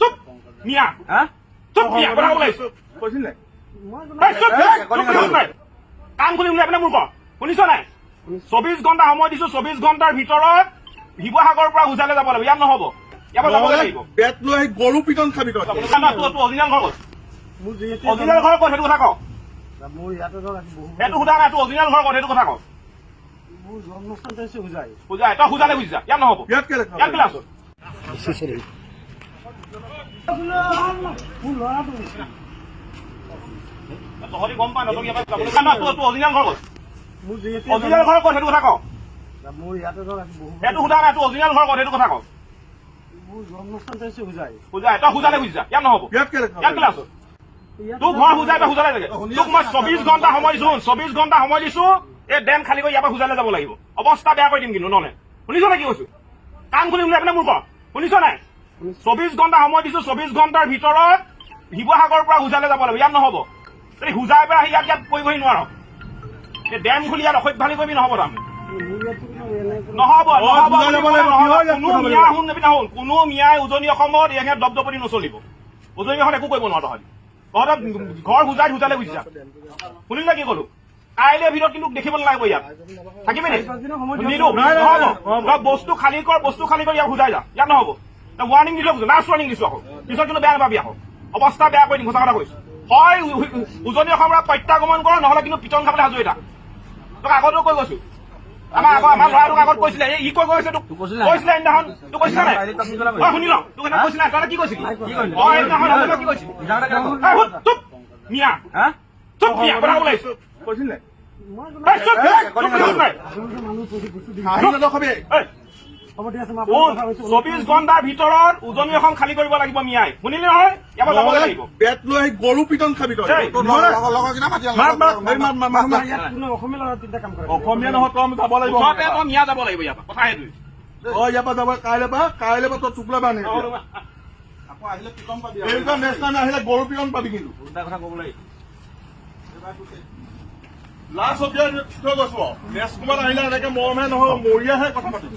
চুপ মিয়া চুপ মিয়া কথা ক'ব লাগিছে কৈছিল নাই কাম খুলি উলিয়াই পেলাই মোৰ ক শুনিছ নাই 24 ঘণ্টা সময় দিছো 24 ঘণ্টাৰ ভিতৰত শিৱসাগৰৰ পৰা উজালে যাব লাগিব ইয়াত নহব ইয়াৰ পৰা যাব লাগিব বেট লৈ আহি গৰু পিটন খাবি তই অৰিজিনেল ঘৰ ক'ত অৰিজিনেল ঘৰ ক'ত সেইটো কথা কওক সেইটো সোধা নাই তোৰ অৰিজিনেল ঘৰ ক'ত সেইটো কথা কওক বুজাই তই বুজালে বুজিছা ইয়াত নহব ইয়াত কেলে আছো তহঁতি গম পাই তোৰ অৰিজিনেল ঘৰ ক'ত অৰিজিনেল ঘৰ ক'ত সেইটো কথা কওক সেইটো সোধা নাই তোৰ অৰিজিনেল ঘৰ ক'ত সেইটো কথা কওক বুজাই তই বুজালে বুজিছা ইয়াত নহব ইয়াত কেলে আছো তোক ঘৰ বুজাই তই বুজালে লাগে তোক মই 24 ঘণ্টা সময় দিছো 24 ঘণ্টা সময় দিছো এই ডেম খালী কৰি ইয়াৰ পৰা বুজালে যাব লাগিব অৱস্থা বেয়া কৰি দিম কিন্তু নহলে শুনিছ নে কি কৈছো কাম খুলি উলিয়াই পেলাই মোৰ ক শুনিছ নাই 24 ঘণ্টা সময় দিছো 24 ঘণ্টাৰ ভিতৰত শিৱসাগৰৰ পৰা উজালে যাব লাগিব ইয়াত নহব যদি হুজাই পেলাই ইয়াত কৰিবহি নোৱাৰ এই ডেম খুলি ইয়াত অসভ্যালি কৰিবি নহব তাৰমানে কোনো মিয়াই উজনি অসমত ইয়াত দপদপনি নচলিব উজনি অসমত একো কৰিব নোৱাৰ তহঁতৰ ঘৰ হুজালে বুজিছা শুনিলে কি কলো কাইলৈ ভিতৰত কিন্তু দেখিব নালাগিব ইয়াত থাকিবি বস্তু খালী কৰ ইয়াত হুজাই যা ইয়াত নহব ৱাৰ্ণিং দিলো লাষ্ট ৱাৰ্ণিং দিছো আকৌ পিছত কিন্তু বেয়া নাপাবি আকৌ অৱস্থা বেয়া কৰি দিম সঁচা কথা কৈছো হয় উজনি অসমৰ পৰা প্ৰত্যাগমন কৰ নহলে কিন্তু পিটন খাবলৈ সাজু এটা তোক আগতো কৈ গৈছো আমাৰ ল'ৰাটোক আগত কৈছিলে ই কৈ গৈছে তোক কৈছিলে সেইদিনাখন তোক কৈছিলা নাই শুনি ল তোক এটা কৈছিলা তই কি কৈছিলি কি কৈছিলি চুপ মিয়া চুপ মিয়া কথা ক'ব লাগিছে কৈছিল নাই 24 ঘণ্টাৰ ভিতৰত উজনি অসম খালী কৰিব লাগিব মিয়াই শুনিলি নহয় ইয়াৰ পৰা যাব লাগিব বেট লৈ আহি গৰু পিটন খাবি তই অসমীয়া নহয় তই যাব লাগিব তই মিয়া যাব লাগিব ইয়াৰ পৰা কথা সেইটোৱে তই ইয়াৰ পৰা যাব কাইলৈ পৰা তই চুকলা বানে নেক্সট আহিলে গৰু পিটন পাবি কিন্তু কথা ক'ব লাগিব লাষ্ট অফ ইয়াৰ থৈ গৈছো নেক্সট সময়ত আহিলে এনেকে মৰমহে নহয় মৰিয়াহে কথা পাতিম